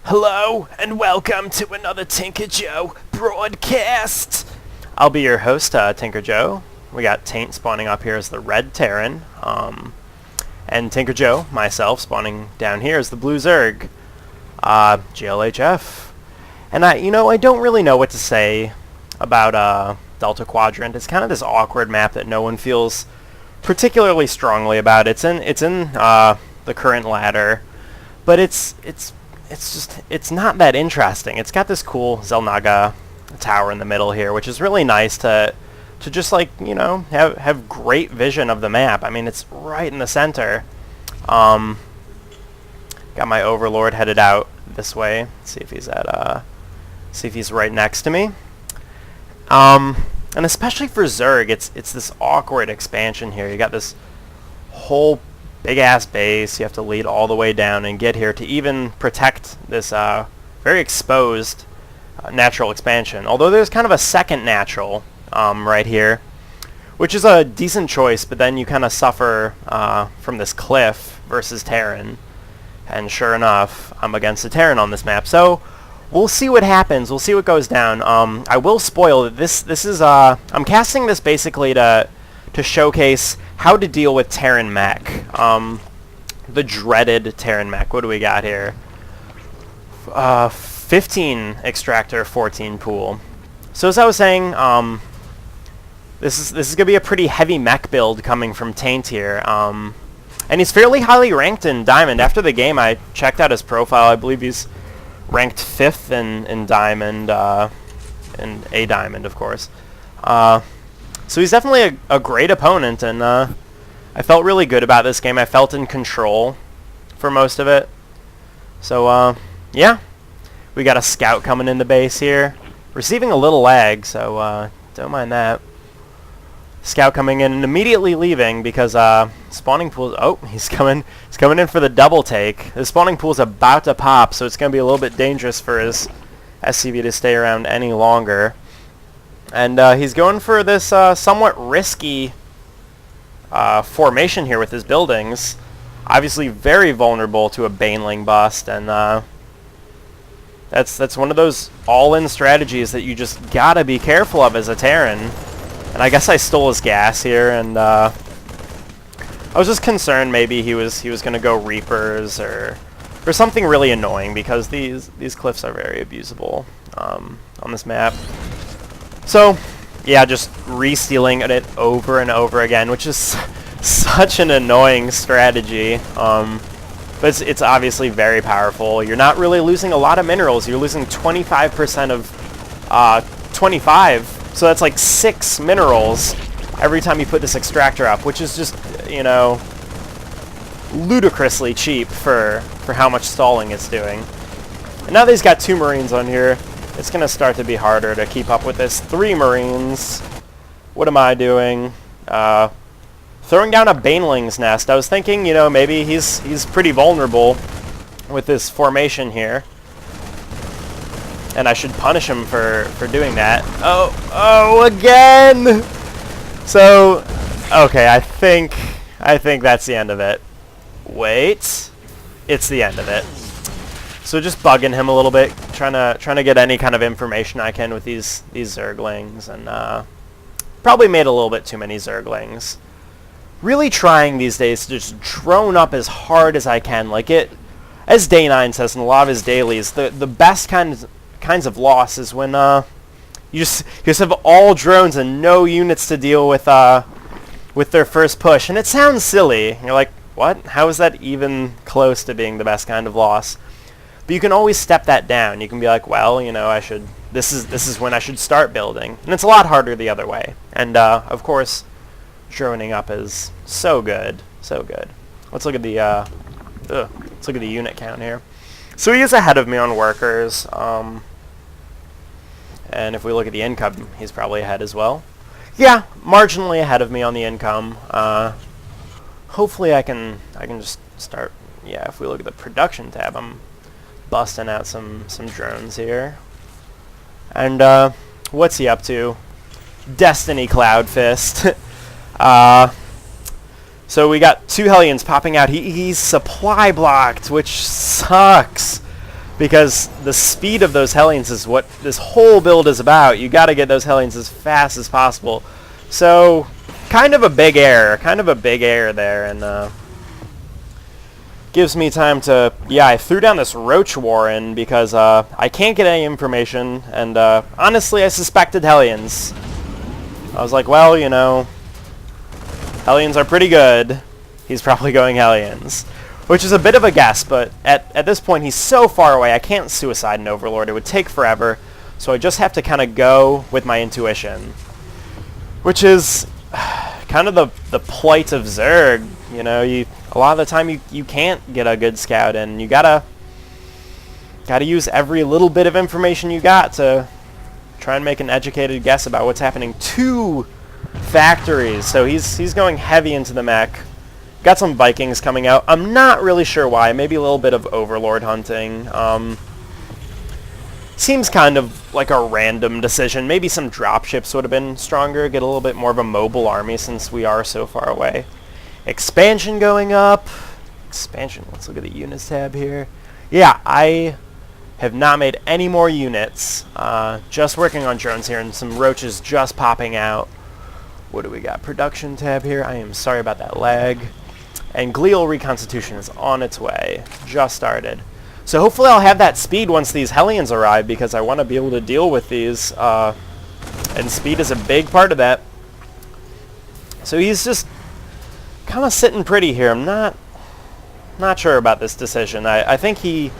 Hello, and welcome to another Tinker Joe broadcast. I'll be your host, Tinker Joe. We got Taint spawning up here as the red Terran, and Tinker Joe, myself, spawning down here as the blue Zerg, GLHF. And I don't really know what to say about Delta Quadrant. It's kind of this awkward map that no one feels particularly strongly about. It's in the current ladder, but it's not that interesting. It's got this cool Zelnaga tower in the middle here, which is really nice to just have great vision of the map. I mean, it's right in the center. Got my Overlord headed out this way. Let's see if he's right next to me. And especially for Zerg, it's this awkward expansion here. You got this whole big ass base. You have to lead all the way down and get here to even protect this very exposed natural expansion. Although there's kind of a second natural right here, which is a decent choice, but then you kind of suffer from this cliff versus Terran. And sure enough, I'm against the Terran on this map. So we'll see what happens. We'll see what goes down. I will spoil that this is I'm casting this basically to showcase how to deal with Terran Mech. The dreaded Terran Mech. What do we got here? 15 extractor, 14 pool. So as I was saying, this is gonna be a pretty heavy mech build coming from Taint here. And he's fairly highly ranked in Diamond. After the game, I checked out his profile. I believe he's ranked 5th in Diamond, and a Diamond, of course. So he's definitely a great opponent, and I felt really good about this game. I felt in control for most of it. So, yeah. We got a scout coming in the base here. Receiving a little lag, so don't mind that. Scout coming in and immediately leaving because spawning pool... Oh, he's coming in for the double take. The spawning pool's about to pop, so it's going to be a little bit dangerous for his SCV to stay around any longer. And he's going for this somewhat risky formation here with his buildings. Obviously very vulnerable to a Baneling bust, and that's one of those all-in strategies that you just gotta be careful of as a Terran. And I guess I stole his gas here, and I was just concerned maybe he was gonna go Reapers or something really annoying, because these cliffs are very abusable on this map. So, yeah, just re-stealing it over and over again, which is such an annoying strategy. But it's obviously very powerful. You're not really losing a lot of minerals. You're losing 25% of 25. So that's like 6 minerals every time you put this extractor up, which is just, ludicrously cheap for how much stalling it's doing. And now that he's got 2 Marines on here, it's going to start to be harder to keep up with this. 3 Marines. What am I doing? Throwing down a Baneling's nest. I was thinking, maybe he's pretty vulnerable with this formation here. And I should punish him for doing that. Oh, again! So, okay, I think that's the end of it. Wait. It's the end of it. So just bugging him a little bit, trying to get any kind of information I can with these Zerglings, and probably made a little bit too many Zerglings. Really trying these days to just drone up as hard as I can. Like as Day9 says in a lot of his dailies, the best kinds of loss is when you just have all drones and no units to deal with their first push. And it sounds silly. You're like, what? How is that even close to being the best kind of loss? But you can always step that down. You can be like, well, this is when I should start building. And it's a lot harder the other way. And of course, droning up is so good, so good. Let's look at the unit count here. So he is ahead of me on workers. And if we look at the income, he's probably ahead as well. Yeah, marginally ahead of me on the income. Hopefully I can just start. Yeah, if we look at the production tab, I'm busting out some drones here. And what's he up to? Destiny Cloud Fist. So we got 2 Hellions popping out. He's supply blocked, which sucks. because the speed of those Hellions is what this whole build is about. You got to get those Hellions as fast as possible. So, kind of a big error there, and gives me time to, yeah, I threw down this Roach Warren because I can't get any information, and honestly, I suspected Hellions. I was like, well, you know, Hellions are pretty good. He's probably going Hellions. Which is a bit of a guess, but at this point he's so far away, I can't suicide an Overlord. It would take forever, so I just have to kind of go with my intuition. Which is kind of the plight of Zerg. You know, a lot of the time you can't get a good scout, and you gotta use every little bit of information you got to try and make an educated guess about what's happening. 2 factories, so he's going heavy into the mech. Got some Vikings coming out. I'm not really sure why. Maybe a little bit of Overlord hunting. Seems kind of like a random decision. Maybe some dropships would have been stronger. Get a little bit more of a mobile army since we are so far away. Expansion going up. Expansion. Let's look at the units tab here. Yeah, I have not made any more units. Just working on drones here, and some roaches just popping out. What do we got? Production tab here. I am sorry about that lag. And glial reconstitution is on its way. Just started. So hopefully I'll have that speed once these Hellions arrive, because I want to be able to deal with these. And speed is a big part of that. So he's just kind of sitting pretty here. I'm not sure about this decision. I think he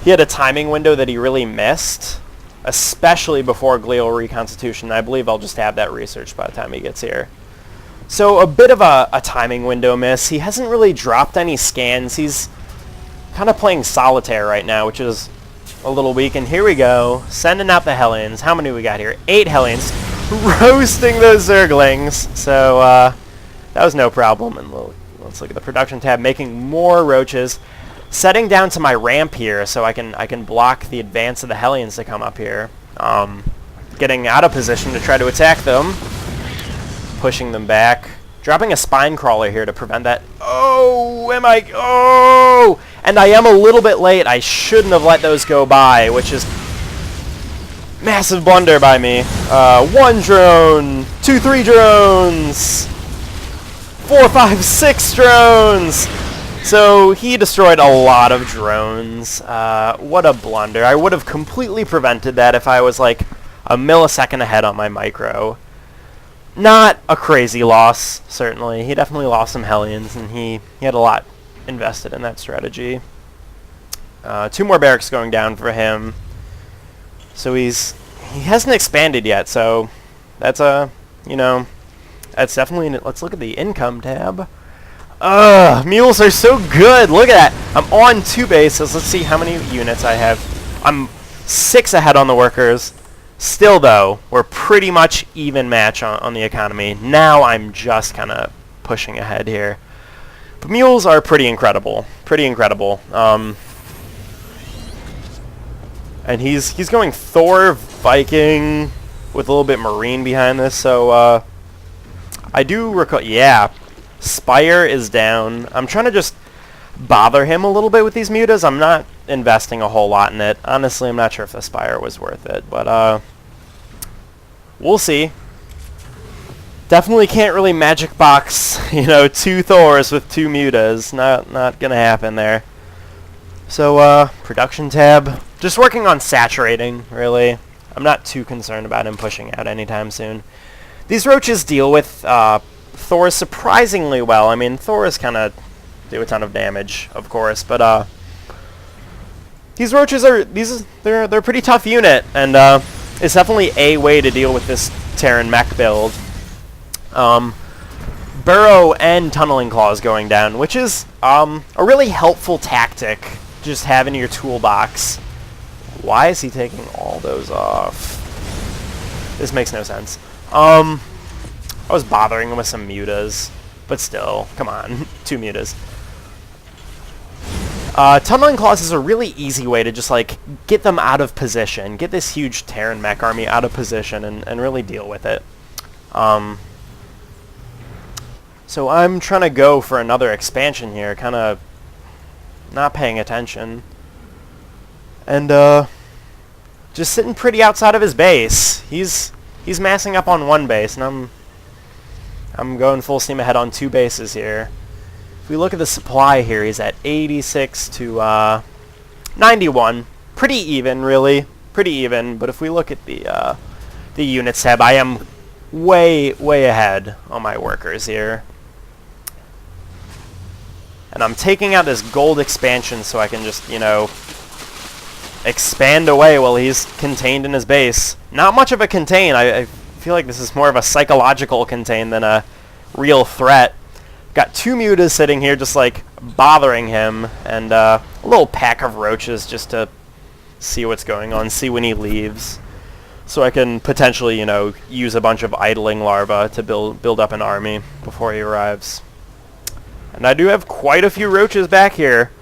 had a timing window that he really missed, especially before glial reconstitution. I believe I'll just have that research by the time he gets here. So a bit of a timing window miss. He hasn't really dropped any scans. He's kind of playing solitaire right now, which is a little weak. And here we go, sending out the Hellions. How many we got here? 8 Hellions. Roasting those Zerglings. So that was no problem. And let's look at the production tab, making more roaches. Setting down to my ramp here so I can block the advance of the Hellions to come up here. Getting out of position to try to attack them. Pushing them back. Dropping a spine crawler here to prevent that. Oh, oh! And I am a little bit late. I shouldn't have let those go by, which is massive blunder by me. 1 drone, 2, 3 drones, 4, 5, 6 drones. So he destroyed a lot of drones. What a blunder. I would have completely prevented that if I was like a millisecond ahead on my micro. Not a crazy loss, certainly. He definitely lost some Hellions, and he had a lot invested in that strategy. 2 more barracks going down for him. So he hasn't expanded yet, so that's that's definitely, let's look at the income tab. Mules are so good. Look at that. I'm on 2 bases. Let's see how many units I have. I'm 6 ahead on the workers. Still, though, we're pretty much even match on the economy. Now I'm just kind of pushing ahead here. But mules are pretty incredible. Pretty incredible. And he's going Thor, Viking, with a little bit Marine behind this. So I do recall... Yeah, Spire is down. I'm trying to just bother him a little bit with these mutas. I'm not investing a whole lot in it. Honestly, I'm not sure if the Spire was worth it, but we'll see. Definitely can't really magic box, 2 Thors with 2 mutas. Not gonna happen there. So production tab, just working on saturating, really. I'm not too concerned about him pushing out anytime soon. These roaches deal with Thor surprisingly well. I mean, Thors kind of do a ton of damage, of course, but these roaches they're a pretty tough unit, and it's definitely a way to deal with this Terran Mech build. Burrow and Tunneling Claws going down, which is a really helpful tactic to just have in your toolbox. Why is he taking all those off? This makes no sense. I was bothering him with some mutas, but still, come on, 2 mutas. Tunneling Claws is a really easy way to just get them out of position, get this huge Terran Mech army out of position, and really deal with it. So I'm trying to go for another expansion here, kind of not paying attention. And, just sitting pretty outside of his base. He's massing up on one base, and I'm going full steam ahead on two bases here. If we look at the supply here, he's at 86 to 91. Pretty even, really. Pretty even. But if we look at the units tab, I am way ahead on my workers here. And I'm taking out this gold expansion so I can just, you know, expand away while he's contained in his base. Not much of a contain. I feel like this is more of a psychological contain than a real threat. Got two mutas sitting here just like bothering him, and a little pack of roaches just to see what's going on, see when he leaves. So I can potentially, you know, use a bunch of idling larvae to build up an army before he arrives. And I do have quite a few roaches back here.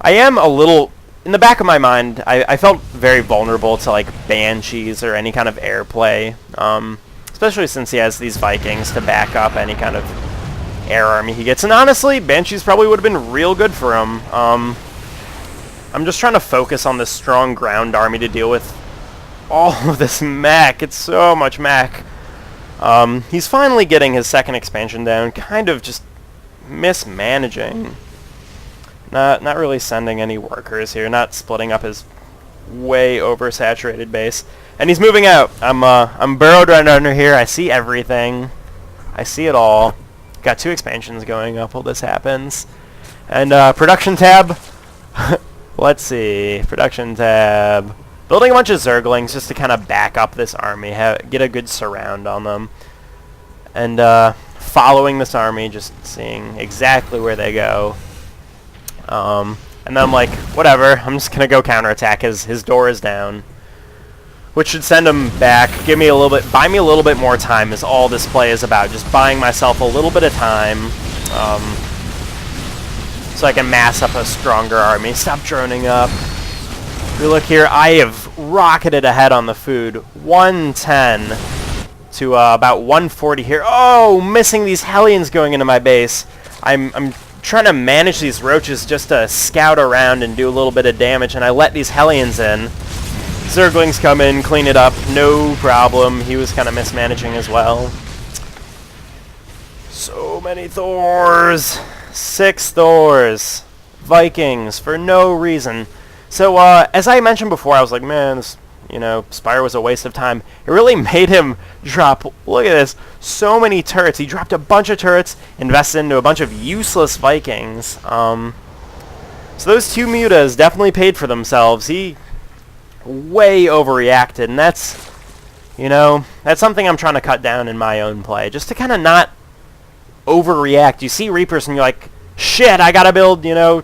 I am a little... In the back of my mind, I felt very vulnerable to, like, banshees or any kind of airplay, especially since he has these Vikings to back up any kind of air army he gets. And honestly, banshees probably would have been real good for him. I'm just trying to focus on this strong ground army to deal with all of this mech. It's so much mech. He's finally getting his second expansion down, kind of just mismanaging. Not really sending any workers here, not splitting up his way oversaturated base. And he's moving out. I'm burrowed right under here. I see everything. I see it all. Got two expansions going up while this happens. And production tab. Let's see. Production tab. Building a bunch of Zerglings just to kind of back up this army, get a good surround on them. And following this army, just seeing exactly where they go. And then I'm like, whatever, I'm just gonna go counterattack. His door is down, which should send him back. Buy me a little bit more time is all this play is about. Just buying myself a little bit of time, so I can mass up a stronger army. Stop droning up. If we look here, I have rocketed ahead on the food. 110 to about 140 here. Oh, missing these Hellions going into my base. I'm trying to manage these roaches just to scout around and do a little bit of damage, and I let these Hellions in. Zerglings come in, clean it up, no problem. He was kind of mismanaging as well. So many Thors. 6 Thors. Vikings, for no reason. So, as I mentioned before, I was like, man, this, you know, Spire was a waste of time. It really made him drop, look at this, so many turrets. He dropped a bunch of turrets, invested into a bunch of useless Vikings. So those two mutas definitely paid for themselves. He way overreacted, and that's, you know, that's something I'm trying to cut down in my own play, just to kind of not overreact. You see Reapers and you're like, shit, I gotta build, you know,